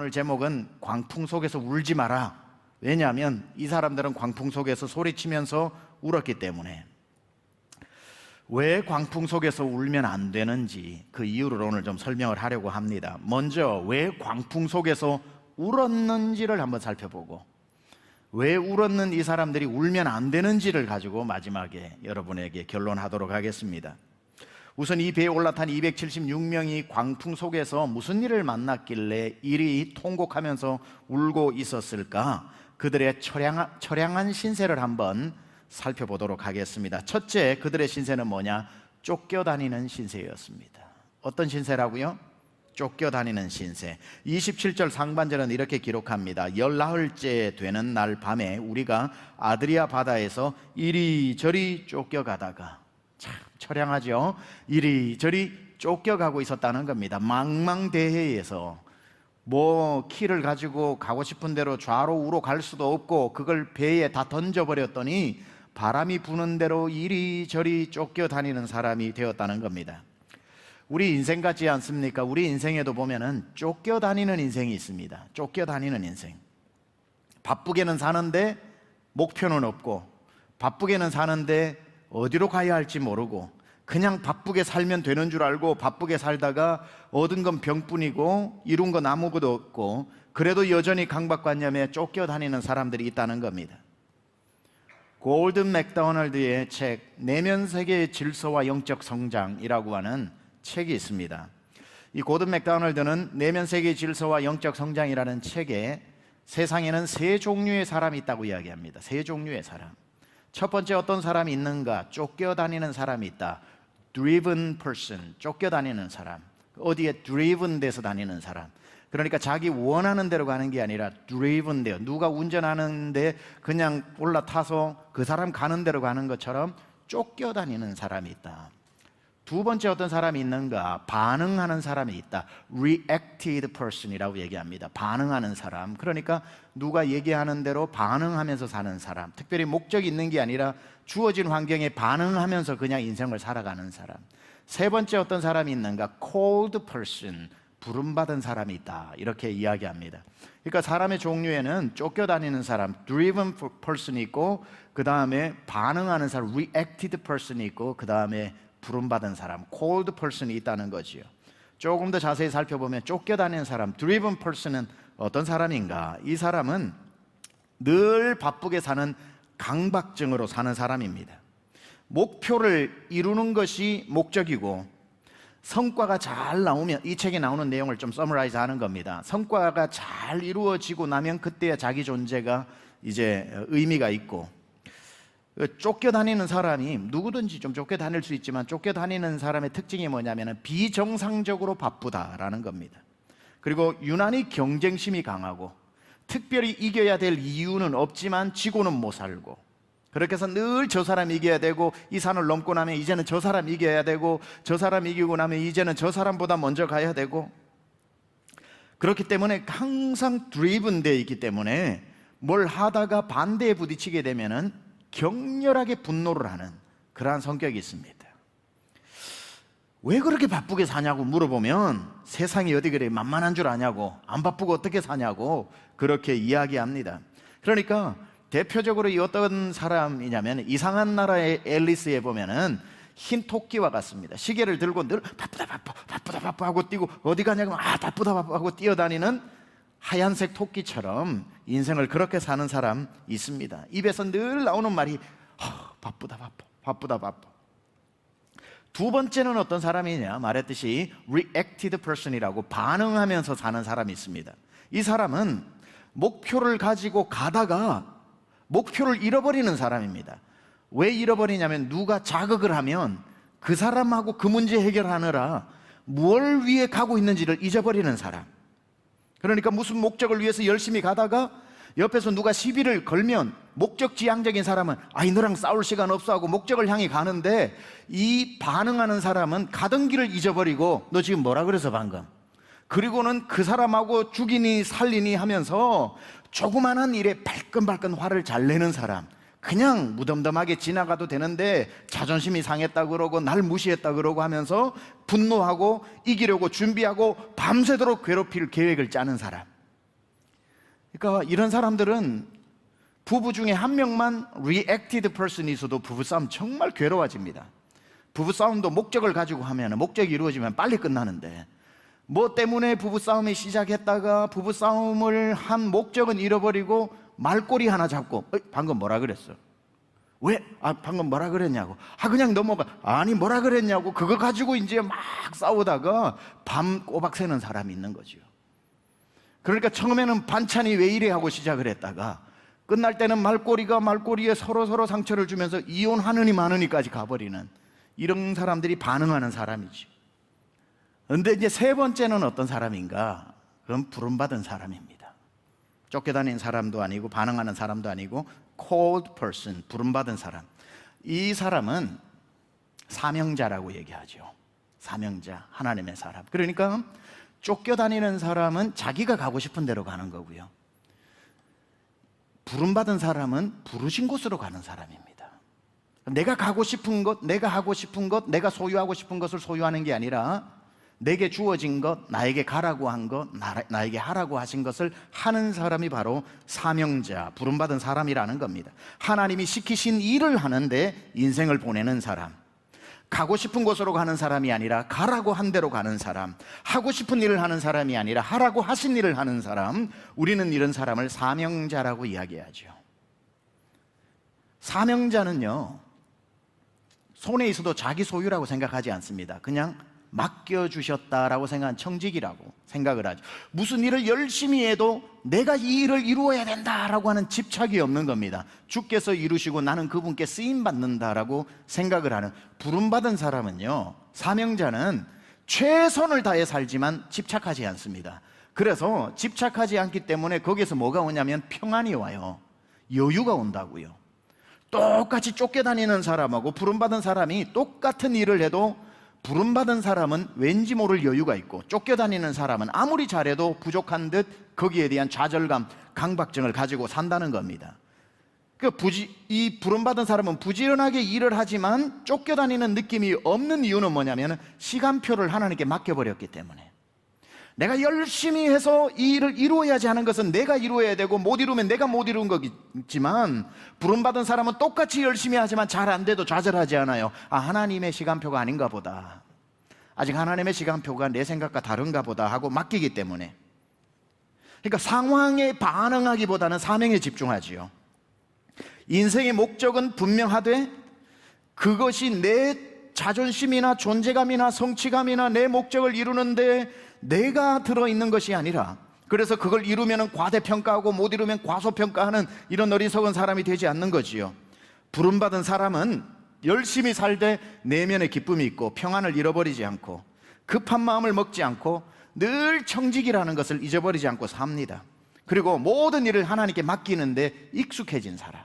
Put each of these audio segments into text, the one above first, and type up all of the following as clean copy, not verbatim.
오늘 제목은 광풍 속에서 울지 마라. 왜냐하면 이 사람들은 광풍 속에서 소리치면서 울었기 때문에. 왜 광풍 속에서 울면 안 되는지 그 이유를 오늘 좀 설명을 하려고 합니다. 먼저 왜 광풍 속에서 울었는지를 한번 살펴보고, 왜 울었는 이 사람들이 울면 안 되는지를 가지고 마지막에 여러분에게 결론하도록 하겠습니다. 우선 이 배에 올라탄 276명이 광풍 속에서 무슨 일을 만났길래 이리 통곡하면서 울고 있었을까? 그들의 처량한 신세를 한번 살펴보도록 하겠습니다. 첫째, 그들의 신세는 뭐냐? 쫓겨다니는 신세였습니다. 어떤 신세라고요? 쫓겨다니는 신세. 27절 상반절은 이렇게 기록합니다. 열나흘째 되는 날 밤에 우리가 아드리아 바다에서 이리저리 쫓겨가다가, 참 처량하죠? 이리저리 쫓겨가고 있었다는 겁니다. 망망대해에서 키를 가지고 가고 싶은 대로 좌로 우로 갈 수도 없고 그걸 배에 다 던져버렸더니 바람이 부는 대로 이리저리 쫓겨다니는 사람이 되었다는 겁니다. 우리 인생 같지 않습니까? 우리 인생에도 보면은 쫓겨다니는 인생이 있습니다. 쫓겨다니는 인생. 바쁘게는 사는데 목표는 없고, 바쁘게는 사는데 어디로 가야 할지 모르고, 그냥 바쁘게 살면 되는 줄 알고 바쁘게 살다가 얻은 건 병뿐이고 이룬 건 아무것도 없고, 그래도 여전히 강박관념에 쫓겨다니는 사람들이 있다는 겁니다. 골든 맥도날드의 책 내면 세계의 질서와 영적 성장이라고 하는 책이 있습니다. 이 골든 맥도날드는 내면 세계의 질서와 영적 성장이라는 책에 세상에는 세 종류의 사람이 있다고 이야기합니다. 세 종류의 사람. 첫 번째, 어떤 사람이 있는가? 쫓겨다니는 사람이 있다. driven person, 쫓겨다니는 사람. 어디에 driven 돼서 다니는 사람. 그러니까 자기 원하는 대로 가는 게 아니라 driven 돼요. 누가 운전하는데 그냥 올라타서 그 사람 가는 대로 가는 것처럼 쫓겨다니는 사람이 있다. 두 번째, 어떤 사람이 있는가? 반응하는 사람이 있다. reacted person이라고 얘기합니다. 반응하는 사람. 그러니까 누가 얘기하는 대로 반응하면서 사는 사람. 특별히 목적이 있는 게 아니라 주어진 환경에 반응하면서 그냥 인생을 살아가는 사람. 세 번째, 어떤 사람이 있는가? called person, 부름받은 사람이 있다. 이렇게 이야기합니다. 그러니까 사람의 종류에는 쫓겨다니는 사람, driven person이 있고, 그 다음에 반응하는 사람, reacted person이 있고, 그 다음에 부름받은 사람, called person이 있다는 거지요. 조금 더 자세히 살펴보면 쫓겨다니는 사람, driven person은 어떤 사람인가? 이 사람은 늘 바쁘게 사는 강박증으로 사는 사람입니다. 목표를 이루는 것이 목적이고, 성과가 잘 나오면, 이 책에 나오는 내용을 좀 서머라이즈 하는 겁니다. 성과가 잘 이루어지고 나면 그때야 자기 존재가 이제 의미가 있고, 쫓겨다니는 사람이, 누구든지 좀 쫓겨다닐 수 있지만 쫓겨다니는 사람의 특징이 뭐냐면 비정상적으로 바쁘다라는 겁니다. 그리고 유난히 경쟁심이 강하고, 특별히 이겨야 될 이유는 없지만 지고는 못 살고, 그렇게 해서 늘 저 사람 이겨야 되고, 이 산을 넘고 나면 이제는 저 사람 이겨야 되고, 저 사람 이기고 나면 이제는 저 사람보다 먼저 가야 되고, 그렇기 때문에 항상 드리븐 되어 있기 때문에 뭘 하다가 반대에 부딪히게 되면은 격렬하게 분노를 하는 그러한 성격이 있습니다. 왜 그렇게 바쁘게 사냐고 물어보면 세상이 어디 그래 만만한 줄 아냐고, 안 바쁘고 어떻게 사냐고 그렇게 이야기합니다. 그러니까 대표적으로 이 어떤 사람이냐면, 이상한 나라의 앨리스에 보면은 흰 토끼와 같습니다. 시계를 들고 늘 바쁘다 하고 뛰고, 어디 가냐고 바쁘다 하고 뛰어다니는 하얀색 토끼처럼 인생을 그렇게 사는 사람 있습니다. 입에서 늘 나오는 말이 바쁘다. 두 번째는 어떤 사람이냐? 말했듯이 reacted person이라고 반응하면서 사는 사람이 있습니다. 이 사람은 목표를 가지고 가다가 목표를 잃어버리는 사람입니다. 왜 잃어버리냐면, 누가 자극을 하면 그 사람하고 그 문제 해결하느라 뭘 위해 가고 있는지를 잊어버리는 사람. 그러니까 무슨 목적을 위해서 열심히 가다가 옆에서 누가 시비를 걸면 목적지향적인 사람은 너랑 싸울 시간 없어 하고 목적을 향해 가는데, 이 반응하는 사람은 가던 길을 잊어버리고 너 지금 뭐라 그래서 방금? 그리고는 그 사람하고 죽이니 살리니 하면서 조그만한 일에 발끈발끈 화를 잘 내는 사람. 그냥 무덤덤하게 지나가도 되는데 자존심이 상했다 그러고 날 무시했다 그러고 하면서 분노하고 이기려고 준비하고 밤새도록 괴롭힐 계획을 짜는 사람. 그러니까 이런 사람들은 부부 중에 한 명만 reacted person이 있어도 부부싸움 정말 괴로워집니다. 부부싸움도 목적을 가지고 하면, 목적이 이루어지면 빨리 끝나는데, 뭐 때문에 부부싸움이 시작했다가 부부싸움을 한 목적은 잃어버리고 말꼬리 하나 잡고 방금 뭐라 그랬어? 왜? 방금 뭐라 그랬냐고. 그냥 넘어가. 아니 뭐라 그랬냐고. 그거 가지고 이제 막 싸우다가 밤 꼬박 새는 사람이 있는 거죠. 그러니까 처음에는 반찬이 왜 이래 하고 시작을 했다가 끝날 때는 말꼬리에 서로 상처를 주면서 이혼하느니 마느니까지 가버리는 이런 사람들이 반응하는 사람이죠. 그런데 이제 세 번째는 어떤 사람인가? 그건 부름받은 사람입니다. 쫓겨다니는 사람도 아니고 반응하는 사람도 아니고 called person, 부름받은 사람. 이 사람은 사명자라고 얘기하죠. 사명자, 하나님의 사람. 그러니까 쫓겨다니는 사람은 자기가 가고 싶은 데로 가는 거고요. 부름받은 사람은 부르신 곳으로 가는 사람입니다. 내가 가고 싶은 것, 내가 하고 싶은 것, 내가 소유하고 싶은 것을 소유하는 게 아니라 내게 주어진 것, 나에게 가라고 한 것, 나에게 하라고 하신 것을 하는 사람이 바로 사명자, 부름받은 사람이라는 겁니다. 하나님이 시키신 일을 하는데 인생을 보내는 사람, 가고 싶은 곳으로 가는 사람이 아니라 가라고 한 대로 가는 사람, 하고 싶은 일을 하는 사람이 아니라 하라고 하신 일을 하는 사람, 우리는 이런 사람을 사명자라고 이야기하죠. 사명자는요, 손에 있어도 자기 소유라고 생각하지 않습니다. 그냥 맡겨주셨다라고 생각한 청직이라고 생각을 하죠. 무슨 일을 열심히 해도 내가 이 일을 이루어야 된다라고 하는 집착이 없는 겁니다. 주께서 이루시고 나는 그분께 쓰임받는다라고 생각을 하는, 부름받은 사람은요, 사명자는 최선을 다해 살지만 집착하지 않습니다. 그래서 집착하지 않기 때문에 거기에서 뭐가 오냐면 평안이 와요. 여유가 온다고요. 똑같이 쫓겨다니는 사람하고 부름받은 사람이 똑같은 일을 해도 부름받은 사람은 왠지 모를 여유가 있고 쫓겨다니는 사람은 아무리 잘해도 부족한 듯 거기에 대한 좌절감, 강박증을 가지고 산다는 겁니다. 이 부름받은 사람은 부지런하게 일을 하지만 쫓겨다니는 느낌이 없는 이유는 뭐냐면 시간표를 하나님께 맡겨버렸기 때문에, 내가 열심히 해서 이 일을 이루어야지 하는 것은 내가 이루어야 되고 못 이루면 내가 못 이룬 거겠지만, 부름받은 사람은 똑같이 열심히 하지만 잘 안 돼도 좌절하지 않아요. 하나님의 시간표가 아닌가 보다, 아직 하나님의 시간표가 내 생각과 다른가 보다 하고 맡기기 때문에, 그러니까 상황에 반응하기보다는 사명에 집중하지요. 인생의 목적은 분명하되 그것이 내 자존심이나 존재감이나 성취감이나 내 목적을 이루는데 내가 들어있는 것이 아니라, 그래서 그걸 이루면 과대평가하고 못 이루면 과소평가하는 이런 어리석은 사람이 되지 않는 거지요. 부름받은 사람은 열심히 살되 내면에 기쁨이 있고 평안을 잃어버리지 않고 급한 마음을 먹지 않고 늘 청직이라는 것을 잊어버리지 않고 삽니다. 그리고 모든 일을 하나님께 맡기는데 익숙해진 사람.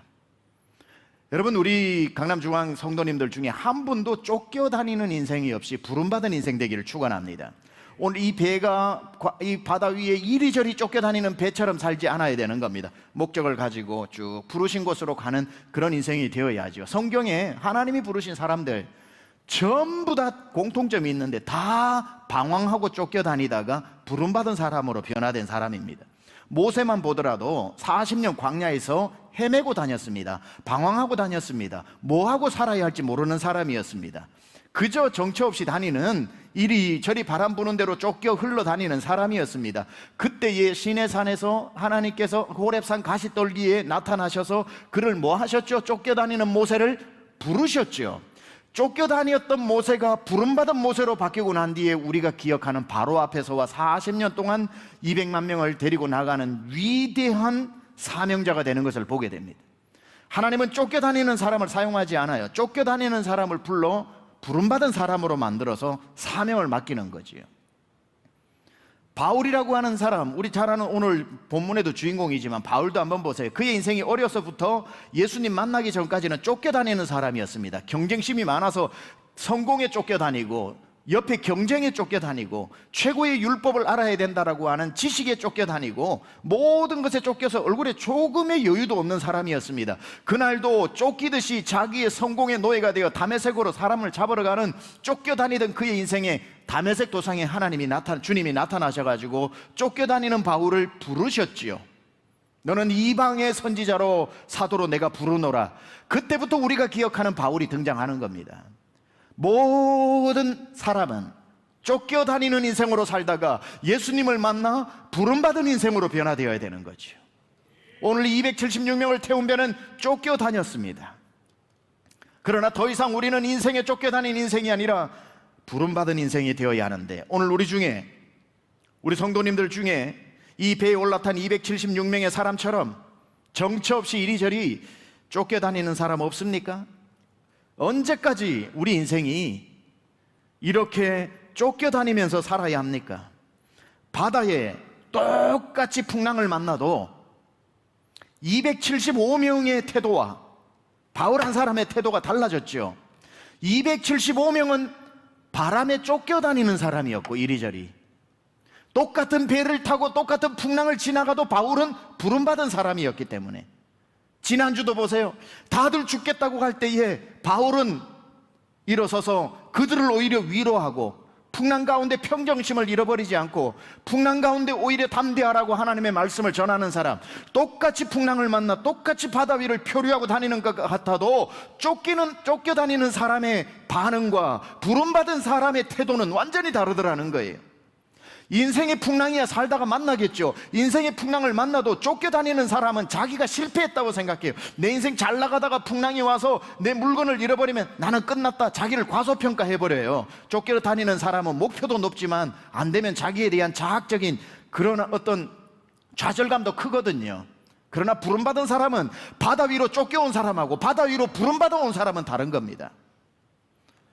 여러분, 우리 강남중앙 성도님들 중에 한 분도 쫓겨다니는 인생이 없이 부름받은 인생 되기를 축원합니다. 오늘 이 배가 이 바다 위에 이리저리 쫓겨다니는 배처럼 살지 않아야 되는 겁니다. 목적을 가지고 쭉 부르신 곳으로 가는 그런 인생이 되어야죠. 성경에 하나님이 부르신 사람들 전부 다 공통점이 있는데 다 방황하고 쫓겨다니다가 부름받은 사람으로 변화된 사람입니다. 모세만 보더라도 40년 광야에서 헤매고 다녔습니다. 방황하고 다녔습니다. 뭐하고 살아야 할지 모르는 사람이었습니다. 그저 정처 없이 다니는, 이리저리 바람 부는 대로 쫓겨 흘러다니는 사람이었습니다. 그때의 시내산에서 하나님께서 호렙산 가시떨기에 나타나셔서 그를 뭐 하셨죠? 쫓겨다니는 모세를 부르셨죠. 쫓겨다녔던 모세가 부름받은 모세로 바뀌고 난 뒤에 우리가 기억하는 바로 앞에서와 40년 동안 200만 명을 데리고 나가는 위대한 사명자가 되는 것을 보게 됩니다. 하나님은 쫓겨다니는 사람을 사용하지 않아요. 쫓겨다니는 사람을 불러 부름받은 사람으로 만들어서 사명을 맡기는 거지요. 바울이라고 하는 사람, 우리 잘 아는 오늘 본문에도 주인공이지만 바울도 한번 보세요. 그의 인생이 어려서부터 예수님 만나기 전까지는 쫓겨다니는 사람이었습니다. 경쟁심이 많아서 성공에 쫓겨다니고 옆에 경쟁에 쫓겨다니고 최고의 율법을 알아야 된다라고 하는 지식에 쫓겨다니고 모든 것에 쫓겨서 얼굴에 조금의 여유도 없는 사람이었습니다. 그날도 쫓기듯이 자기의 성공의 노예가 되어 다메섹으로 사람을 잡으러 가는 쫓겨다니던 그의 인생에 다메섹 도상에 주님이 나타나셔가지고 쫓겨다니는 바울을 부르셨지요. 너는 이방의 선지자로 사도로 내가 부르노라. 그때부터 우리가 기억하는 바울이 등장하는 겁니다. 모든 사람은 쫓겨다니는 인생으로 살다가 예수님을 만나 부름받은 인생으로 변화되어야 되는 거죠. 오늘 276명을 태운 배는 쫓겨다녔습니다. 그러나 더 이상 우리는 인생에 쫓겨다닌 인생이 아니라 부름받은 인생이 되어야 하는데, 오늘 우리 성도님들 중에 이 배에 올라탄 276명의 사람처럼 정처 없이 이리저리 쫓겨다니는 사람 없습니까? 언제까지 우리 인생이 이렇게 쫓겨다니면서 살아야 합니까? 바다에 똑같이 풍랑을 만나도 275명의 태도와 바울 한 사람의 태도가 달라졌죠. 275명은 바람에 쫓겨다니는 사람이었고, 이리저리 똑같은 배를 타고 똑같은 풍랑을 지나가도 바울은 부름받은 사람이었기 때문에, 지난주도 보세요. 다들 죽겠다고 할 때에 바울은 일어서서 그들을 오히려 위로하고, 풍랑 가운데 평정심을 잃어버리지 않고 풍랑 가운데 오히려 담대하라고 하나님의 말씀을 전하는 사람, 똑같이 풍랑을 만나 똑같이 바다 위를 표류하고 다니는 것 같아도 쫓겨다니는 사람의 반응과 부름받은 사람의 태도는 완전히 다르더라는 거예요. 인생의 풍랑이야 살다가 만나겠죠. 인생의 풍랑을 만나도 쫓겨다니는 사람은 자기가 실패했다고 생각해요. 내 인생 잘 나가다가 풍랑이 와서 내 물건을 잃어버리면 나는 끝났다, 자기를 과소평가해버려요. 쫓겨다니는 사람은 목표도 높지만 안 되면 자기에 대한 자학적인 그런 어떤 좌절감도 크거든요. 그러나 부름받은 사람은 바다 위로 쫓겨온 사람하고 바다 위로 부름받아 온 사람은 다른 겁니다.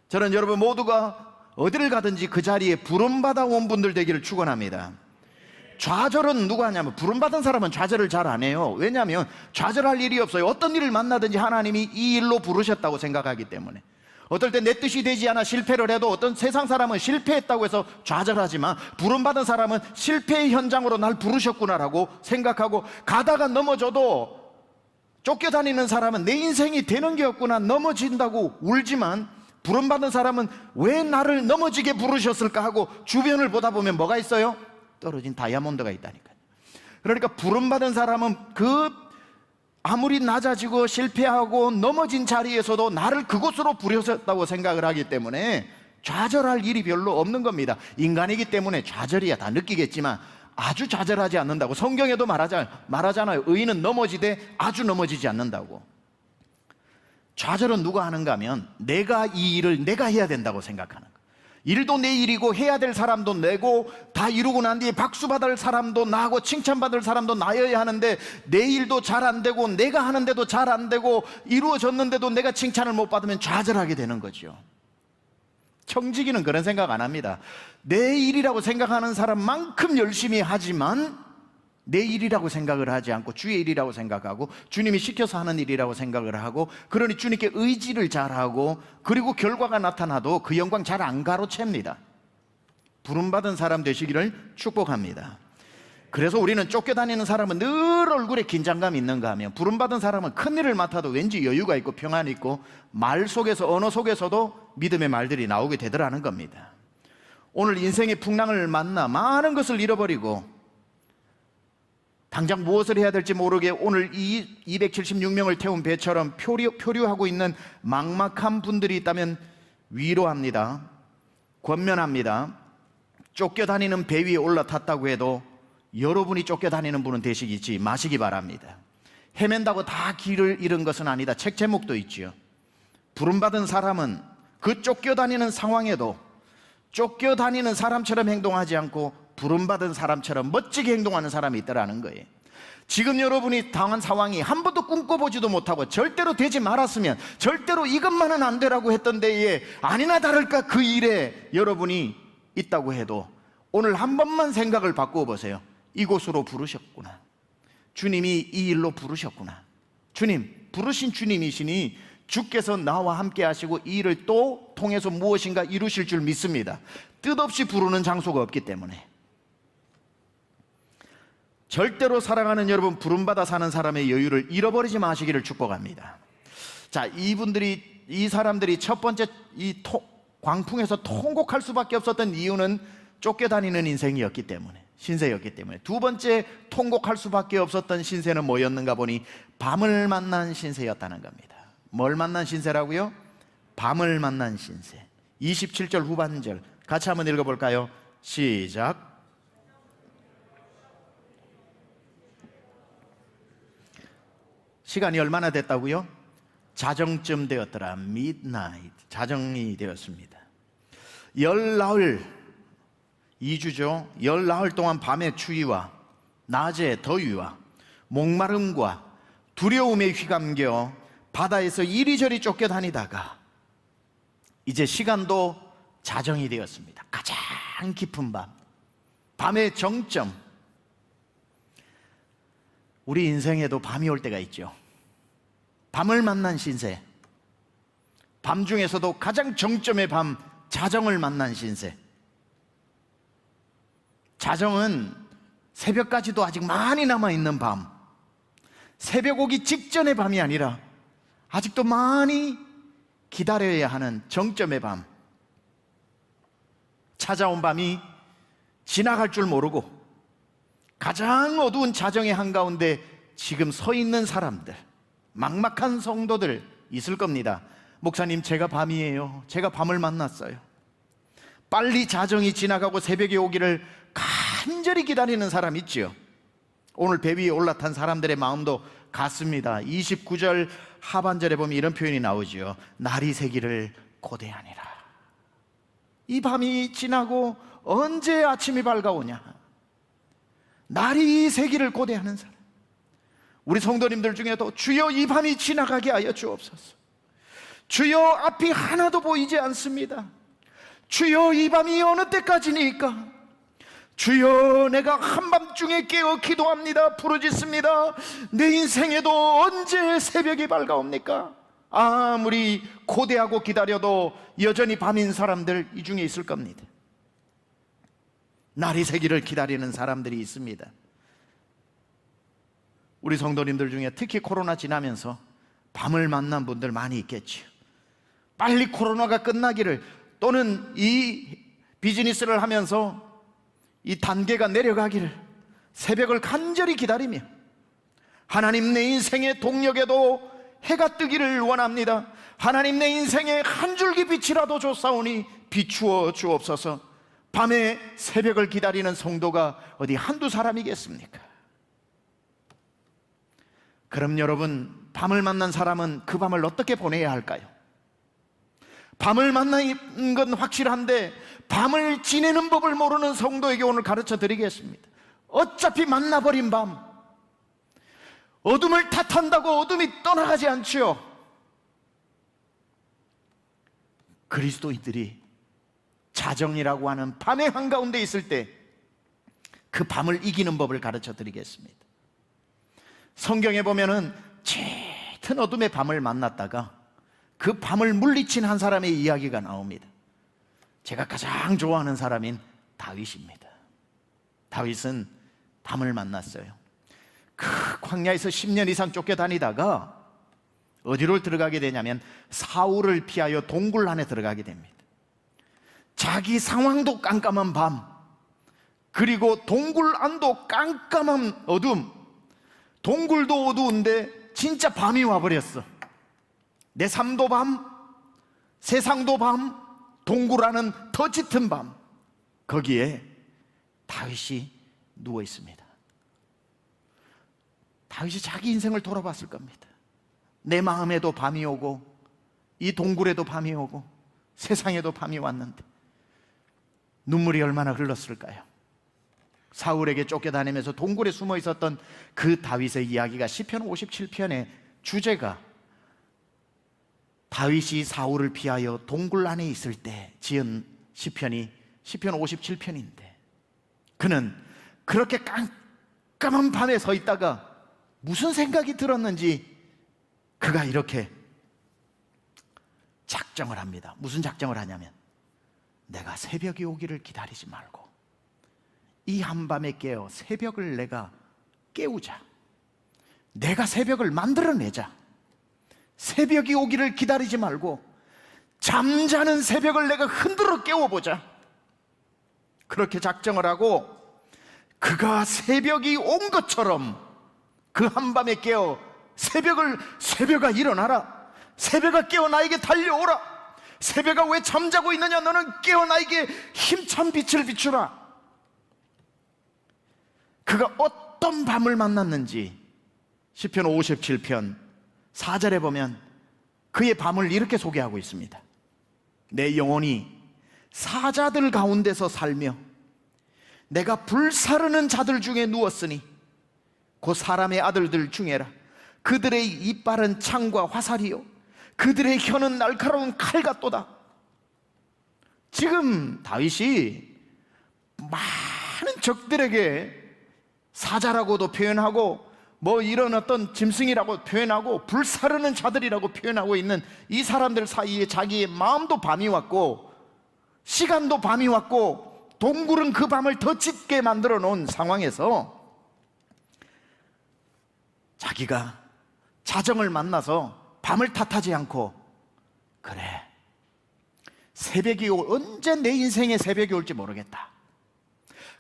저는 여러분 모두가 어디를 가든지 그 자리에 부름받아 온 분들 되기를 축원합니다. 좌절은 누가 하냐면, 부름받은 사람은 좌절을 잘 안 해요. 왜냐하면 좌절할 일이 없어요. 어떤 일을 만나든지 하나님이 이 일로 부르셨다고 생각하기 때문에. 어떨 때 내 뜻이 되지 않아 실패를 해도 어떤 세상 사람은 실패했다고 해서 좌절하지만, 부름받은 사람은 실패의 현장으로 날 부르셨구나라고 생각하고, 가다가 넘어져도 쫓겨다니는 사람은 내 인생이 되는 게 없구나, 넘어진다고 울지만, 부름받은 사람은 왜 나를 넘어지게 부르셨을까 하고 주변을 보다 보면 뭐가 있어요? 떨어진 다이아몬드가 있다니까요. 그러니까 부름받은 사람은 아무리 낮아지고 실패하고 넘어진 자리에서도 나를 그곳으로 부르셨다고 생각을 하기 때문에 좌절할 일이 별로 없는 겁니다. 인간이기 때문에 좌절이야 다 느끼겠지만 아주 좌절하지 않는다고. 성경에도 말하잖아요. 의인은 넘어지되 아주 넘어지지 않는다고. 좌절은 누가 하는가 하면 내가 이 일을 내가 해야 된다고 생각하는 거예요. 일도 내 일이고 해야 될 사람도 내고, 다 이루고 난 뒤에 박수 받을 사람도 나고 칭찬받을 사람도 나여야 하는데 내 일도 잘 안 되고 내가 하는데도 잘 안 되고 이루어졌는데도 내가 칭찬을 못 받으면 좌절하게 되는 거죠. 청지기는 그런 생각 안 합니다. 내 일이라고 생각하는 사람만큼 열심히 하지만 내 일이라고 생각을 하지 않고 주의 일이라고 생각하고 주님이 시켜서 하는 일이라고 생각을 하고, 그러니 주님께 의지를 잘하고, 그리고 결과가 나타나도 그 영광 잘 안 가로챕니다. 부름받은 사람 되시기를 축복합니다. 그래서 우리는 쫓겨다니는 사람은 늘 얼굴에 긴장감이 있는가 하면, 부름받은 사람은 큰일을 맡아도 왠지 여유가 있고 평안이 있고 말 속에서, 언어 속에서도 믿음의 말들이 나오게 되더라는 겁니다. 오늘 인생의 풍랑을 만나 많은 것을 잃어버리고 당장 무엇을 해야 될지 모르게 오늘 이 276명을 태운 배처럼 표류하고 있는 막막한 분들이 있다면 위로합니다. 권면합니다. 쫓겨다니는 배 위에 올라탔다고 해도 여러분이 쫓겨다니는 분은 되시지 마시기 바랍니다. 헤맨다고 다 길을 잃은 것은 아니다. 책 제목도 있지요. 부름받은 사람은 그 쫓겨다니는 상황에도 쫓겨다니는 사람처럼 행동하지 않고 부름받은 사람처럼 멋지게 행동하는 사람이 있더라는 거예요. 지금 여러분이 당한 상황이 한 번도 꿈꿔보지도 못하고 절대로 되지 말았으면, 절대로 이것만은 안 되라고 했던 데에 아니나 다를까 그 일에 여러분이 있다고 해도 오늘 한 번만 생각을 바꾸어 보세요. 이곳으로 부르셨구나. 주님이 이 일로 부르셨구나. 주님, 부르신 주님이시니 주께서 나와 함께 하시고 이 일을 또 통해서 무엇인가 이루실 줄 믿습니다. 뜻없이 부르는 장소가 없기 때문에. 절대로 사랑하는 여러분, 부름받아 사는 사람의 여유를 잃어버리지 마시기를 축복합니다. 자, 이 사람들이 첫 번째 광풍에서 통곡할 수밖에 없었던 이유는 쫓겨다니는 인생이었기 때문에, 신세였기 때문에. 두 번째 통곡할 수밖에 없었던 신세는 뭐였는가 보니 밤을 만난 신세였다는 겁니다. 뭘 만난 신세라고요? 밤을 만난 신세. 27절 후반절 같이 한번 읽어볼까요? 시작. 시간이 얼마나 됐다고요? 자정쯤 되었더라. midnight. 자정이 되었습니다. 열나흘, 2주죠. 열나흘 동안 밤의 추위와 낮의 더위와 목마름과 두려움에 휘감겨 바다에서 이리저리 쫓겨다니다가 이제 시간도 자정이 되었습니다. 가장 깊은 밤, 밤의 정점. 우리 인생에도 밤이 올 때가 있죠. 밤을 만난 신세, 밤 중에서도 가장 정점의 밤, 자정을 만난 신세. 자정은 새벽까지도 아직 많이 남아있는 밤, 새벽 오기 직전의 밤이 아니라 아직도 많이 기다려야 하는 정점의 밤. 찾아온 밤이 지나갈 줄 모르고 가장 어두운 자정의 한가운데 지금 서 있는 사람들, 막막한 성도들 있을 겁니다. 목사님, 제가 밤이에요. 제가 밤을 만났어요. 빨리 자정이 지나가고 새벽이 오기를 간절히 기다리는 사람 있죠. 오늘 배 위에 올라탄 사람들의 마음도 같습니다. 29절 하반절에 보면 이런 표현이 나오죠. 날이 새기를 고대하니라. 이 밤이 지나고 언제 아침이 밝아오냐. 날이 새기를 고대하는 사람. 우리 성도님들 중에도 주여 이 밤이 지나가게 하여 주옵소서. 주여 앞이 하나도 보이지 않습니다. 주여 이 밤이 어느 때까지니까. 주여 내가 한밤중에 깨어 기도합니다. 부르짖습니다. 내 인생에도 언제 새벽이 밝아옵니까? 아무리 고대하고 기다려도 여전히 밤인 사람들 이 중에 있을 겁니다. 날이 새기를 기다리는 사람들이 있습니다. 우리 성도님들 중에 특히 코로나 지나면서 밤을 만난 분들 많이 있겠죠. 빨리 코로나가 끝나기를, 또는 이 비즈니스를 하면서 이 단계가 내려가기를 새벽을 간절히 기다리며 하나님 내 인생의 동력에도 해가 뜨기를 원합니다. 하나님 내 인생에 한 줄기 빛이라도 줬사오니 비추어 주옵소서. 밤에 새벽을 기다리는 성도가 어디 한두 사람이겠습니까? 그럼 여러분, 밤을 만난 사람은 그 밤을 어떻게 보내야 할까요? 밤을 만나는 건 확실한데 밤을 지내는 법을 모르는 성도에게 오늘 가르쳐 드리겠습니다. 어차피 만나버린 밤, 어둠을 탓한다고 어둠이 떠나가지 않죠. 그리스도인들이 자정이라고 하는 밤의 한가운데 있을 때 그 밤을 이기는 법을 가르쳐 드리겠습니다. 성경에 보면은 짙은 어둠의 밤을 만났다가 그 밤을 물리친 한 사람의 이야기가 나옵니다. 제가 가장 좋아하는 사람인 다윗입니다. 다윗은 밤을 만났어요. 그 광야에서 10년 이상 쫓겨다니다가 어디로 들어가게 되냐면 사울을 피하여 동굴 안에 들어가게 됩니다. 자기 상황도 깜깜한 밤, 그리고 동굴 안도 깜깜한 어둠, 동굴도 어두운데 진짜 밤이 와버렸어. 내 삶도 밤, 세상도 밤, 동굴 안은 더 짙은 밤. 거기에 다윗이 누워 있습니다. 다윗이 자기 인생을 돌아봤을 겁니다. 내 마음에도 밤이 오고 이 동굴에도 밤이 오고 세상에도 밤이 왔는데 눈물이 얼마나 흘렀을까요? 사울에게 쫓겨다니면서 동굴에 숨어 있었던 그 다윗의 이야기가 시편 57편의 주제가 다윗이 사울을 피하여 동굴 안에 있을 때 지은 시편이 시편 57편인데, 그는 그렇게 깜깜한 밤에 서 있다가 무슨 생각이 들었는지 그가 이렇게 작정을 합니다. 무슨 작정을 하냐면, 내가 새벽이 오기를 기다리지 말고 이 한밤에 깨어 새벽을 내가 깨우자. 내가 새벽을 만들어내자. 새벽이 오기를 기다리지 말고 잠자는 새벽을 내가 흔들어 깨워보자. 그렇게 작정을 하고 그가 새벽이 온 것처럼 그 한밤에 깨어 새벽아 일어나라. 새벽아 깨어 나에게 달려오라. 새벽아 왜 잠자고 있느냐. 너는 깨어 나에게 힘찬 빛을 비추라. 그가 어떤 밤을 만났는지 시편 57편 4절에 보면 그의 밤을 이렇게 소개하고 있습니다. 내 영혼이 사자들 가운데서 살며 내가 불사르는 자들 중에 누웠으니 곧 사람의 아들들 중에라. 그들의 이빨은 창과 화살이요 그들의 혀는 날카로운 칼 같도다. 지금 다윗이 많은 적들에게 사자라고도 표현하고 뭐 이런 어떤 짐승이라고 표현하고 불사르는 자들이라고 표현하고 있는 이 사람들 사이에 자기의 마음도 밤이 왔고 시간도 밤이 왔고 동굴은 그 밤을 더 짙게 만들어 놓은 상황에서 자기가 자정을 만나서 밤을 탓하지 않고 그래 새벽이 언제 내 인생에 새벽이 올지 모르겠다.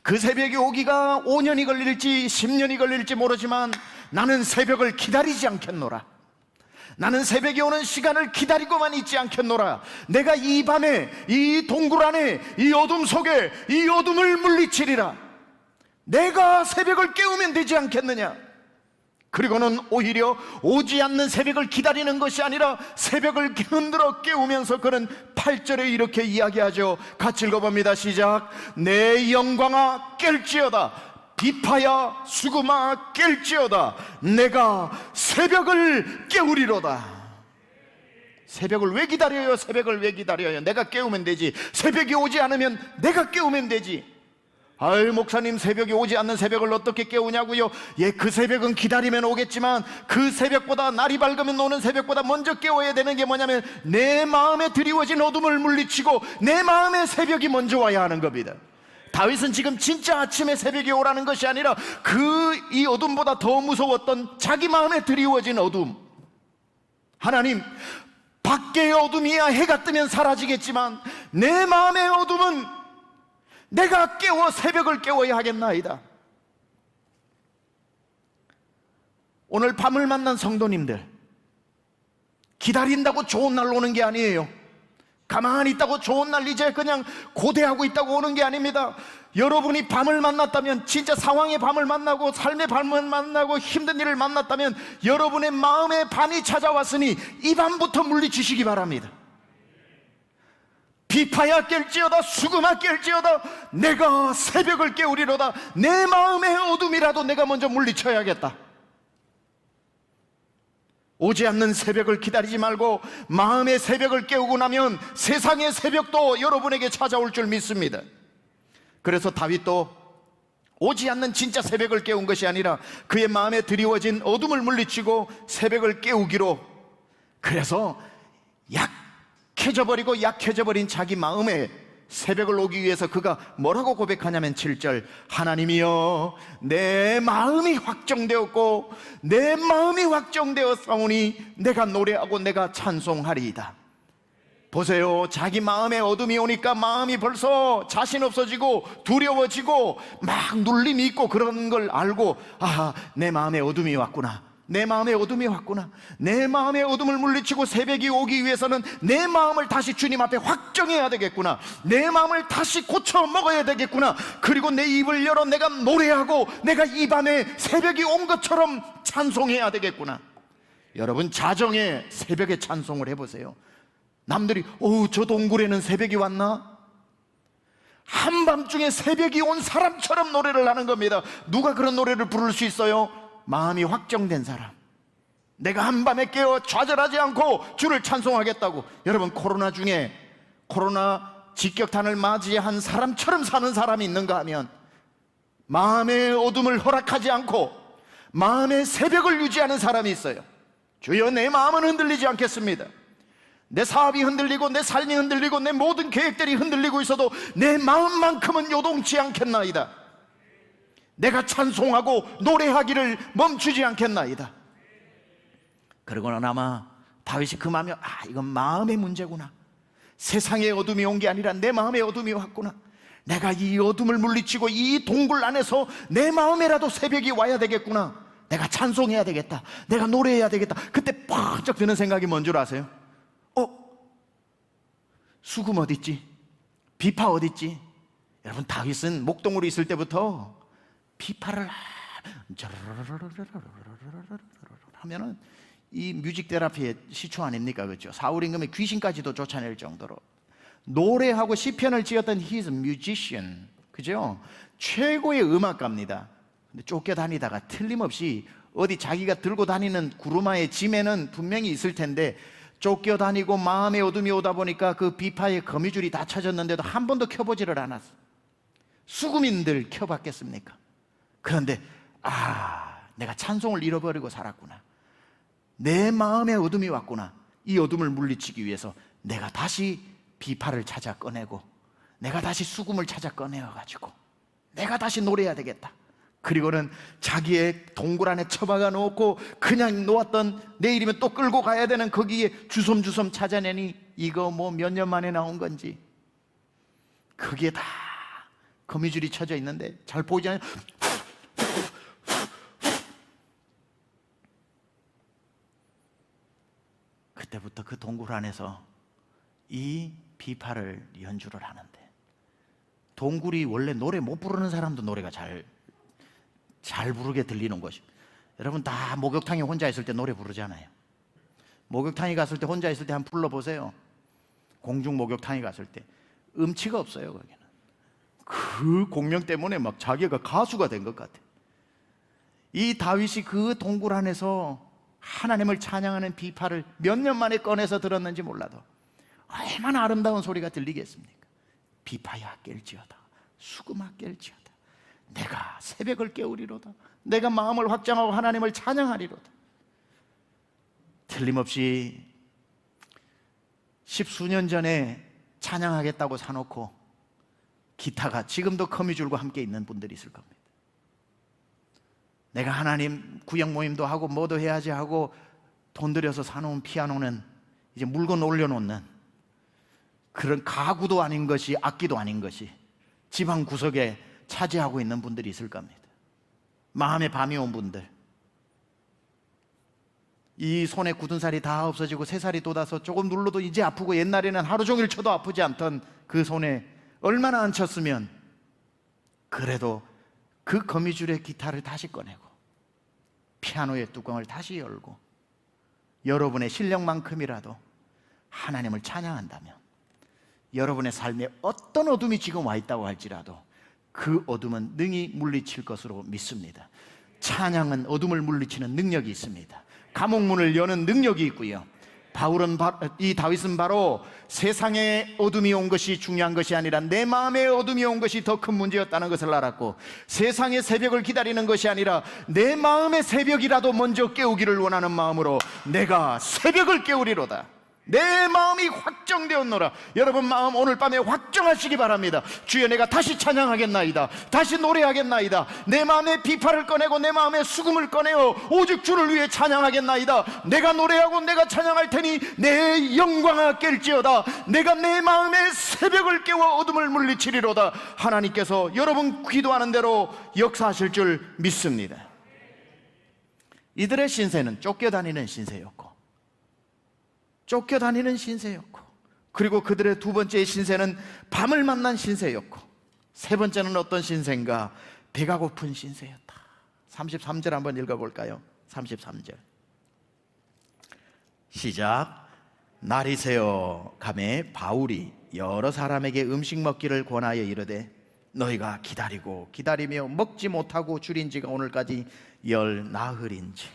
그 새벽이 오기가 5년이 걸릴지 10년이 걸릴지 모르지만 나는 새벽을 기다리지 않겠노라. 나는 새벽이 오는 시간을 기다리고만 있지 않겠노라. 내가 이 밤에 이 동굴 안에 이 어둠 속에 이 어둠을 물리치리라. 내가 새벽을 깨우면 되지 않겠느냐. 그리고는 오히려 오지 않는 새벽을 기다리는 것이 아니라 새벽을 흔들어 깨우면서 그는 8절에 이렇게 이야기하죠. 같이 읽어봅니다. 시작. 내 영광아 깰지어다. 비파야 수금아 깰지어다. 내가 새벽을 깨우리로다. 새벽을 왜 기다려요? 새벽을 왜 기다려요? 내가 깨우면 되지. 새벽이 오지 않으면 내가 깨우면 되지. 아유 목사님 새벽이 오지 않는 새벽을 어떻게 깨우냐고요? 예, 그 새벽은 기다리면 오겠지만 그 새벽보다 날이 밝으면 오는 새벽보다 먼저 깨워야 되는 게 뭐냐면 내 마음에 드리워진 어둠을 물리치고 내 마음의 새벽이 먼저 와야 하는 겁니다. 다윗은 지금 진짜 아침에 새벽이 오라는 것이 아니라 이 어둠보다 더 무서웠던 자기 마음에 드리워진 어둠. 하나님, 밖의 어둠이야 해가 뜨면 사라지겠지만 내 마음의 어둠은 내가 깨워 새벽을 깨워야 하겠나이다. 오늘 밤을 만난 성도님들, 기다린다고 좋은 날 오는 게 아니에요. 가만히 있다고 좋은 날 이제 그냥 고대하고 있다고 오는 게 아닙니다. 여러분이 밤을 만났다면, 진짜 상황의 밤을 만나고 삶의 밤을 만나고 힘든 일을 만났다면 여러분의 마음에 밤이 찾아왔으니 이 밤부터 물리치시기 바랍니다. 비파야 깰지어다 수금아 깰지어다 내가 새벽을 깨우리로다. 내 마음의 어둠이라도 내가 먼저 물리쳐야겠다. 오지 않는 새벽을 기다리지 말고 마음의 새벽을 깨우고 나면 세상의 새벽도 여러분에게 찾아올 줄 믿습니다. 그래서 다윗도 오지 않는 진짜 새벽을 깨운 것이 아니라 그의 마음에 드리워진 어둠을 물리치고 새벽을 깨우기로, 그래서 약해져 버린 자기 마음에 새벽을 오기 위해서 그가 뭐라고 고백하냐면 7절, 하나님이여 내 마음이 확정되었고 내 마음이 확정되었사오니 내가 노래하고 내가 찬송하리이다. 보세요, 자기 마음에 어둠이 오니까 마음이 벌써 자신 없어지고 두려워지고 막 눌림이 있고 그런 걸 알고, 아, 내 마음에 어둠이 왔구나, 내 마음에 어둠이 왔구나. 내 마음의 어둠을 물리치고 새벽이 오기 위해서는 내 마음을 다시 주님 앞에 확정해야 되겠구나. 내 마음을 다시 고쳐 먹어야 되겠구나. 그리고 내 입을 열어 내가 노래하고 내가 이 밤에 새벽이 온 것처럼 찬송해야 되겠구나. 여러분, 자정에 새벽에 찬송을 해보세요. 남들이 저 동굴에는 새벽이 왔나? 한밤중에 새벽이 온 사람처럼 노래를 하는 겁니다. 누가 그런 노래를 부를 수 있어요? 마음이 확정된 사람. 내가 한밤에 깨어 좌절하지 않고 주를 찬송하겠다고. 여러분, 코로나 중에 코로나 직격탄을 맞이한 사람처럼 사는 사람이 있는가 하면 마음의 어둠을 허락하지 않고 마음의 새벽을 유지하는 사람이 있어요. 주여, 내 마음은 흔들리지 않겠습니다. 내 사업이 흔들리고 내 삶이 흔들리고 내 모든 계획들이 흔들리고 있어도 내 마음만큼은 요동치 않겠나이다. 내가 찬송하고 노래하기를 멈추지 않겠나이다. 그러고는 아마 다윗이 그 마음이, 이건 마음의 문제구나. 세상의 어둠이 온 게 아니라 내 마음의 어둠이 왔구나. 내가 이 어둠을 물리치고 이 동굴 안에서 내 마음에라도 새벽이 와야 되겠구나. 내가 찬송해야 되겠다. 내가 노래해야 되겠다. 그때 빡쩍 드는 생각이 뭔 줄 아세요? 수금 어딨지? 비파 어딨지? 여러분, 다윗은 목동으로 있을 때부터 비파를 하면은 이 뮤직 테라피의 시초 아닙니까? 그렇죠? 사울 임금의 귀신까지도 쫓아낼 정도로 노래하고 시편을 지었던 He is a musician, 그죠? 최고의 음악가입니다. 근데 쫓겨다니다가 틀림없이 어디 자기가 들고 다니는 구루마의 짐에는 분명히 있을 텐데 쫓겨다니고 마음의 어둠이 오다 보니까 그 비파의 거미줄이 다 쳐졌는데도 한 번도 켜보지를 않았어. 수금인들 켜봤겠습니까? 그런데 내가 찬송을 잃어버리고 살았구나. 내 마음의 어둠이 왔구나. 이 어둠을 물리치기 위해서 내가 다시 비파를 찾아 꺼내고 내가 다시 수금을 찾아 꺼내어가지고 내가 다시 노래해야 되겠다. 그리고는 자기의 동굴 안에 처박아 놓고 그냥 놓았던, 내일이면 또 끌고 가야 되는 거기에 주섬주섬 찾아내니 이거 뭐 몇 년 만에 나온 건지 그게 다 거미줄이 쳐져 있는데 잘 보이지 않아요? 그때부터 그 동굴 안에서 이 비파를 연주를 하는데, 동굴이 원래 노래 못 부르는 사람도 노래가 잘 부르게 들리는 것이. 여러분 다 목욕탕에 혼자 있을 때 노래 부르잖아요. 목욕탕에 갔을 때 혼자 있을 때 한번 불러보세요. 공중 목욕탕에 갔을 때 음치가 없어요. 거기는 그 공명 때문에 막 자기가 가수가 된 것 같아. 이 다윗이 그 동굴 안에서 하나님을 찬양하는 비파를 몇 년 만에 꺼내서 들었는지 몰라도 얼마나 아름다운 소리가 들리겠습니까? 비파야 깰지어다, 수금아 깰지어다, 내가 새벽을 깨우리로다, 내가 마음을 확장하고 하나님을 찬양하리로다. 틀림없이 10수년 전에 찬양하겠다고 사놓고 기타가 지금도 거미줄과 함께 있는 분들이 있을 겁니다. 내가 하나님 구역 모임도 하고 뭐도 해야지 하고 돈 들여서 사놓은 피아노는 이제 물건 올려놓는 그런 가구도 아닌 것이, 악기도 아닌 것이 집 한 구석에 차지하고 있는 분들이 있을 겁니다. 마음의 밤이 온 분들, 이 손에 굳은 살이 다 없어지고 새살이 돋아서 조금 눌러도 이제 아프고 옛날에는 하루 종일 쳐도 아프지 않던 그 손에 얼마나 안 쳤으면 그래도 그 거미줄의 기타를 다시 꺼내고 피아노의 뚜껑을 다시 열고 여러분의 실력만큼이라도 하나님을 찬양한다면 여러분의 삶에 어떤 어둠이 지금 와 있다고 할지라도 그 어둠은 능히 물리칠 것으로 믿습니다. 찬양은 어둠을 물리치는 능력이 있습니다. 감옥문을 여는 능력이 있고요. 이 다윗은 바로 세상의 어둠이 온 것이 중요한 것이 아니라 내 마음의 어둠이 온 것이 더 큰 문제였다는 것을 알았고, 세상의 새벽을 기다리는 것이 아니라 내 마음의 새벽이라도 먼저 깨우기를 원하는 마음으로 내가 새벽을 깨우리로다. 내 마음이 확정되었노라. 여러분 마음 오늘 밤에 확정하시기 바랍니다. 주여, 내가 다시 찬양하겠나이다, 다시 노래하겠나이다, 내 마음의 비파를 꺼내고 내 마음의 수금을 꺼내어 오직 주를 위해 찬양하겠나이다. 내가 노래하고 내가 찬양할 테니 내 영광아 깰지어다. 내가 내 마음의 새벽을 깨워 어둠을 물리치리로다. 하나님께서 여러분 기도하는 대로 역사하실 줄 믿습니다. 이들의 신세는 쫓겨다니는 신세였고, 그리고 그들의 두 번째 신세는 밤을 만난 신세였고, 세 번째는 어떤 신세인가? 배가 고픈 신세였다. 33절 한번 읽어볼까요? 33절 시작. 날이 새어 가매 바울이 여러 사람에게 음식 먹기를 권하여 이르되 너희가 기다리며 먹지 못하고 줄인 지가 오늘까지 열 나흘인지.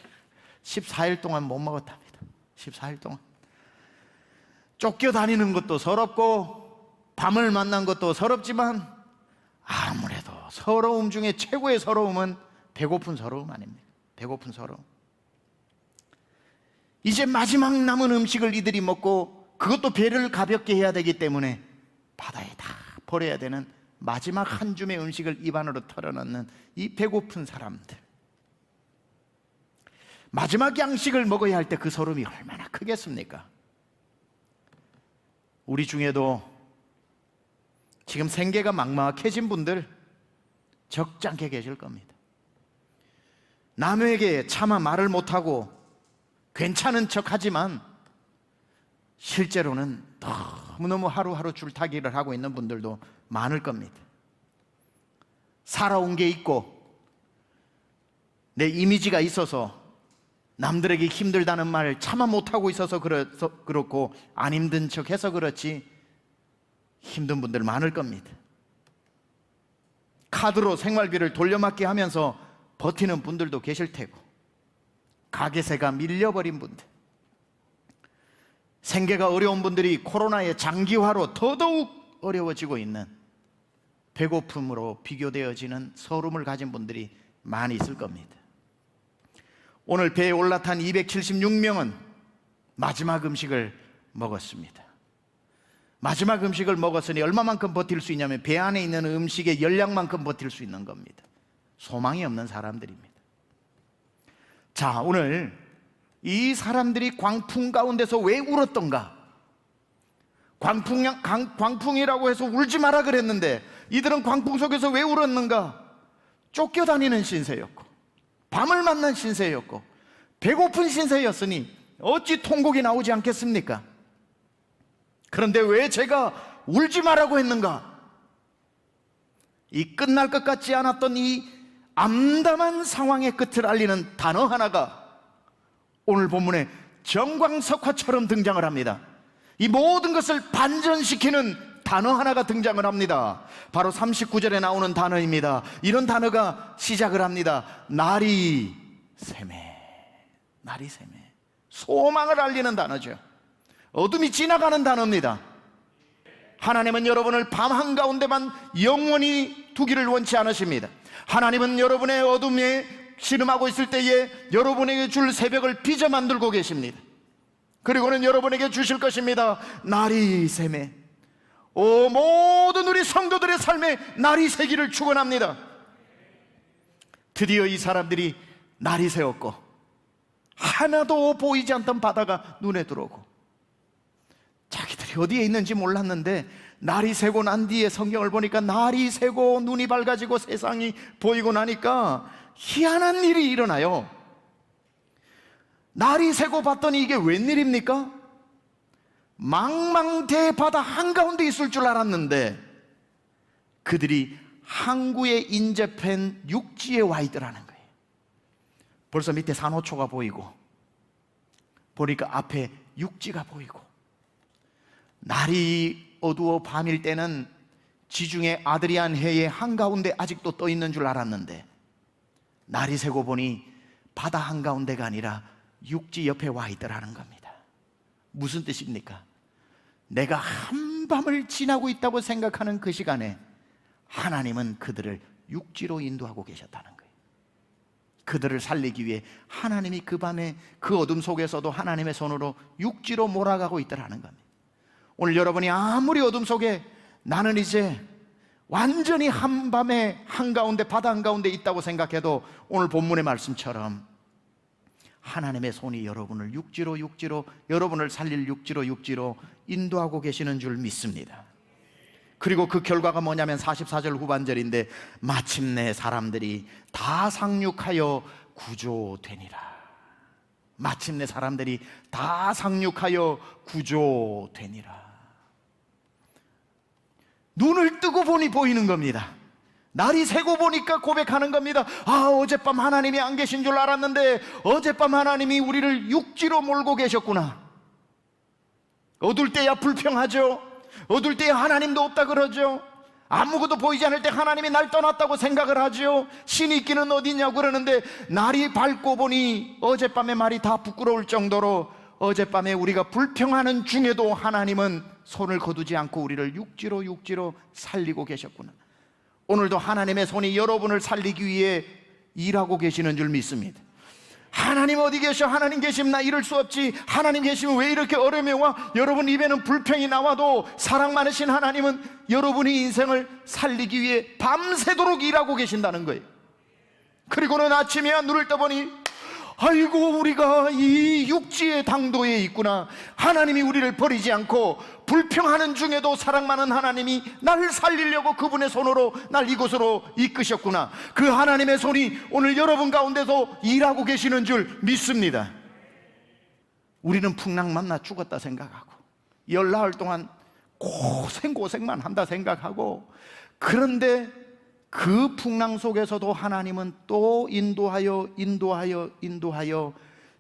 14일 동안 못 먹었답니다. 14일 동안 쫓겨다니는 것도 서럽고 밤을 만난 것도 서럽지만 아무래도 서러움 중에 최고의 서러움은 배고픈 서러움 아닙니까? 배고픈 서러움. 이제 마지막 남은 음식을 이들이 먹고 그것도 배를 가볍게 해야 되기 때문에 바다에 다 버려야 되는 마지막 한 줌의 음식을 입안으로 털어넣는 이 배고픈 사람들, 마지막 양식을 먹어야 할 때 그 서러움이 얼마나 크겠습니까? 우리 중에도 지금 생계가 막막해진 분들 적잖게 계실 겁니다. 남에게 차마 말을 못하고 괜찮은 척하지만 실제로는 너무너무 하루하루 줄타기를 하고 있는 분들도 많을 겁니다. 살아온 게 있고 내 이미지가 있어서 남들에게 힘들다는 말 차마 못하고 있어서 그렇고 안 힘든 척해서 그렇지 힘든 분들 많을 겁니다. 카드로 생활비를 돌려막기 하면서 버티는 분들도 계실 테고, 가게세가 밀려버린 분들, 생계가 어려운 분들이 코로나의 장기화로 더더욱 어려워지고 있는, 배고픔으로 비교되어지는 서름을 가진 분들이 많이 있을 겁니다. 오늘 배에 올라탄 276명은 마지막 음식을 먹었습니다. 마지막 음식을 먹었으니 얼마만큼 버틸 수 있냐면 배 안에 있는 음식의 열량만큼 버틸 수 있는 겁니다. 소망이 없는 사람들입니다. 자, 오늘 이 사람들이 광풍 가운데서 왜 울었던가? 광풍이라고 해서 울지 마라 그랬는데 이들은 광풍 속에서 왜 울었는가? 쫓겨다니는 신세였고, 밤을 맞는 신세였고, 배고픈 신세였으니 어찌 통곡이 나오지 않겠습니까? 그런데 왜 제가 울지 말라고 했는가? 이 끝날 것 같지 않았던 이 암담한 상황의 끝을 알리는 단어 하나가 오늘 본문에 정광석화처럼 등장을 합니다. 이 모든 것을 반전시키는 단어 하나가 등장을 합니다. 바로 39절에 나오는 단어입니다. 이런 단어가 시작을 합니다. 날이 새매. 날이 새매. 소망을 알리는 단어죠. 어둠이 지나가는 단어입니다. 하나님은 여러분을 밤 한가운데만 영원히 두기를 원치 않으십니다. 하나님은 여러분의 어둠에 씨름하고 있을 때에 여러분에게 줄 새벽을 빚어 만들고 계십니다. 그리고는 여러분에게 주실 것입니다. 날이 새매. 오, 모든 우리 성도들의 삶에 날이 새기를 축원합니다. 드디어 이 사람들이 날이 새었고 하나도 보이지 않던 바다가 눈에 들어오고, 자기들이 어디에 있는지 몰랐는데 날이 새고 난 뒤에 성경을 보니까 날이 새고 눈이 밝아지고 세상이 보이고 나니까 희한한 일이 일어나요. 날이 새고 봤더니 이게 웬일입니까? 망망대바다 한가운데 있을 줄 알았는데 그들이 항구에 인접한 육지에 와 있더라는 거예요. 벌써 밑에 산호초가 보이고 보니까 앞에 육지가 보이고, 날이 어두워 밤일 때는 지중해 아드리안 해의 한가운데 아직도 떠 있는 줄 알았는데 날이 새고 보니 바다 한가운데가 아니라 육지 옆에 와 있더라는 겁니다. 무슨 뜻입니까? 내가 한밤을 지나고 있다고 생각하는 그 시간에 하나님은 그들을 육지로 인도하고 계셨다는 거예요. 그들을 살리기 위해 하나님이 그 밤에 그 어둠 속에서도 하나님의 손으로 육지로 몰아가고 있더라는 겁니다. 오늘 여러분이 아무리 어둠 속에 나는 이제 완전히 한밤에 한가운데 바다 한가운데 있다고 생각해도 오늘 본문의 말씀처럼 하나님의 손이 여러분을 육지로 여러분을 살릴 육지로 인도하고 계시는 줄 믿습니다. 그리고 그 결과가 뭐냐면 44절 후반절인데 마침내 사람들이 다 상륙하여 구조되니라. 마침내 사람들이 다 상륙하여 구조되니라. 눈을 뜨고 보니 보이는 겁니다. 날이 새고 보니까 고백하는 겁니다. 아, 어젯밤 하나님이 안 계신 줄 알았는데 어젯밤 하나님이 우리를 육지로 몰고 계셨구나. 어둘 때야 불평하죠. 어둘 때야 하나님도 없다 그러죠. 아무것도 보이지 않을 때 하나님이 날 떠났다고 생각을 하죠. 신이 있기는 어디냐고 그러는데 날이 밝고 보니 어젯밤의 말이 다 부끄러울 정도로 어젯밤에 우리가 불평하는 중에도 하나님은 손을 거두지 않고 우리를 육지로 살리고 계셨구나. 오늘도 하나님의 손이 여러분을 살리기 위해 일하고 계시는 줄 믿습니다. 하나님 어디 계셔? 하나님 계시면 나 이럴 수 없지. 하나님 계시면 왜 이렇게 어려움이 와? 여러분 입에는 불평이 나와도 사랑 많으신 하나님은 여러분의 인생을 살리기 위해 밤새도록 일하고 계신다는 거예요. 그리고는 아침에야 눈을 떠보니 아이고, 우리가 이 육지의 당도에 있구나. 하나님이 우리를 버리지 않고 불평하는 중에도 사랑 많은 하나님이 나를 살리려고 그분의 손으로 날 이곳으로 이끄셨구나. 그 하나님의 손이 오늘 여러분 가운데서 일하고 계시는 줄 믿습니다. 우리는 풍랑 만나 죽었다 생각하고 열나흘 동안 고생만 한다 생각하고, 그런데 그 풍랑 속에서도 하나님은 또 인도하여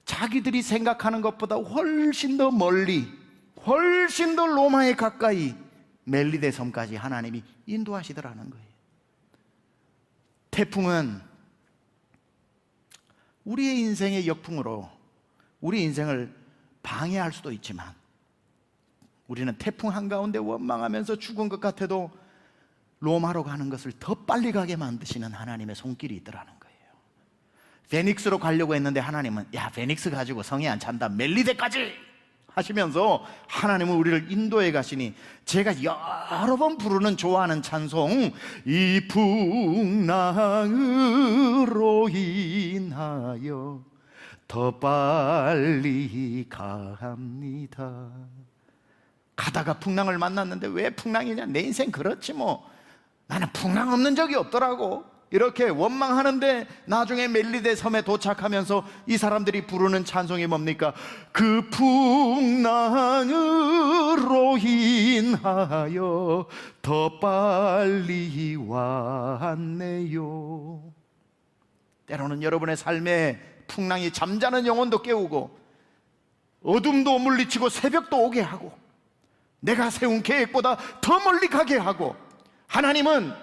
자기들이 생각하는 것보다 훨씬 더 멀리, 훨씬 더 로마에 가까이 멜리데 섬까지 하나님이 인도하시더라는 거예요. 태풍은 우리의 인생의 역풍으로 우리 인생을 방해할 수도 있지만, 우리는 태풍 한가운데 원망하면서 죽은 것 같아도 로마로 가는 것을 더 빨리 가게 만드시는 하나님의 손길이 있더라는 거예요. 베닉스로 가려고 했는데 하나님은 야, 베닉스 가지고 성에 안 찬다, 멜리데까지 하시면서 하나님은 우리를 인도해 가시니, 제가 여러 번 부르는 좋아하는 찬송, 이 풍랑으로 인하여 더 빨리 갑니다. 가다가 풍랑을 만났는데 왜 풍랑이냐, 내 인생 그렇지 뭐, 나는 풍랑 없는 적이 없더라고, 이렇게 원망하는데 나중에 멜리데 섬에 도착하면서 이 사람들이 부르는 찬송이 뭡니까? 그 풍랑으로 인하여 더 빨리 왔네요. 때로는 여러분의 삶에 풍랑이 잠자는 영혼도 깨우고 어둠도 물리치고 새벽도 오게 하고 내가 세운 계획보다 더 멀리 가게 하고, 하나님은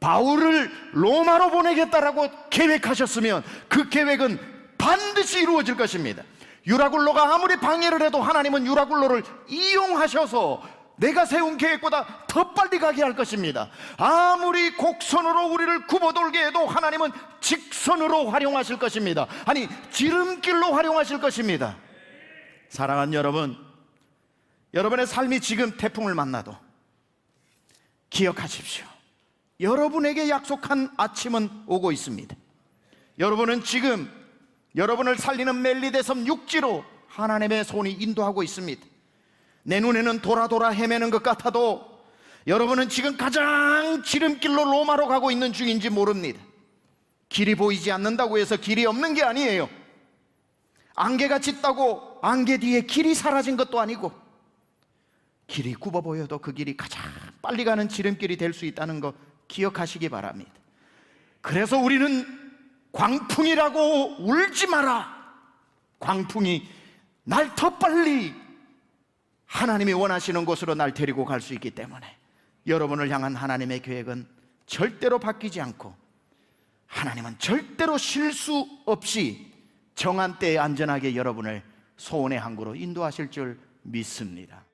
바울을 로마로 보내겠다라고 계획하셨으면 그 계획은 반드시 이루어질 것입니다. 유라굴로가 아무리 방해를 해도 하나님은 유라굴로를 이용하셔서 내가 세운 계획보다 더 빨리 가게 할 것입니다. 아무리 곡선으로 우리를 굽어돌게 해도 하나님은 직선으로 활용하실 것입니다. 아니, 지름길로 활용하실 것입니다. 사랑하는 여러분, 여러분의 삶이 지금 태풍을 만나도 기억하십시오. 여러분에게 약속한 아침은 오고 있습니다. 여러분은 지금 여러분을 살리는 멜리데섬 육지로 하나님의 손이 인도하고 있습니다. 내 눈에는 돌아 헤매는 것 같아도 여러분은 지금 가장 지름길로 로마로 가고 있는 중인지 모릅니다. 길이 보이지 않는다고 해서 길이 없는 게 아니에요. 안개가 짙다고 안개 뒤에 길이 사라진 것도 아니고, 길이 굽어 보여도 그 길이 가장 빨리 가는 지름길이 될 수 있다는 거 기억하시기 바랍니다. 그래서 우리는 광풍이라고 울지 마라. 광풍이 날 더 빨리 하나님이 원하시는 곳으로 날 데리고 갈 수 있기 때문에 여러분을 향한 하나님의 계획은 절대로 바뀌지 않고, 하나님은 절대로 실수 없이 정한 때에 안전하게 여러분을 소원의 항구로 인도하실 줄 믿습니다.